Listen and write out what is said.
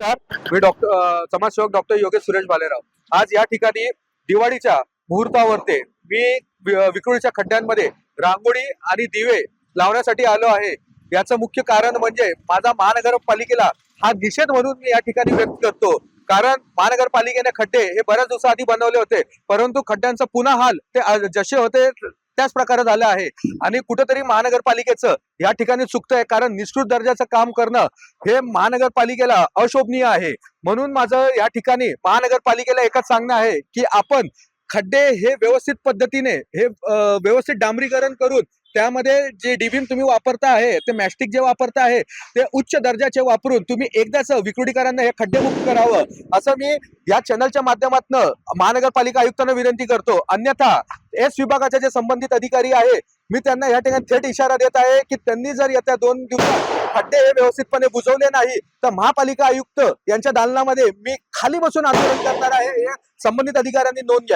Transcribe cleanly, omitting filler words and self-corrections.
मी समाजसेवक डॉक्टर योगेश सुरेश भालेराव. आज या ठिकाणी दिवाळीच्या मुहूर्तावरती मी विक्रोळीच्या खड्ड्यांमध्ये रांगोळी आणि दिवे लावण्यासाठी आलो आहे. याचं मुख्य कारण म्हणजे माझा महानगरपालिकेला हा निषेध म्हणून मी या ठिकाणी व्यक्त करतो. कारण महानगरपालिकेने खड्डे हे बऱ्याच दिवसाआधी बनवले होते, परंतु खड्ड्यांचा पुन्हा हाल ते जसे होते त्याच प्रकारे झालं आहे. आणि कुठेतरी महानगरपालिकेचं या ठिकाणी चुकतंय, कारण निष्ठुर दर्जाचं काम करणं हे महानगरपालिकेला अशोभनीय आहे. म्हणून माझं या ठिकाणी महानगरपालिकेला एकच सांगणं आहे की आपण खड्डे हे व्यवस्थित पद्धतीने व्यवस्थित डांबरीकरण करून त्यामध्ये जे डिबिम तुम्ही वापरता आहे, ते मॅस्टिक जे वापरता आहे ते उच्च दर्जाचे वापरून तुम्ही एकदाच विक्रोळीकरांना हे खड्डे मुक्त करावं, असं मी या चॅनलच्या माध्यमातून महानगरपालिका आयुक्तांना विनंती करतो. अन्यथा एस विभागाचे जे संबंधित अधिकारी आहे मी त्यांना या ठिकाणी थेट इशारा देत आहे की त्यांनी जर येत्या 2 दिवसात खड्डे हे व्यवस्थितपणे बुजवले नाही तर महापालिका आयुक्त यांच्या दालनामध्ये मी खाली बसून आंदोलन करणार आहे. हे संबंधित अधिकाऱ्यांनी नोंद घ्यावी.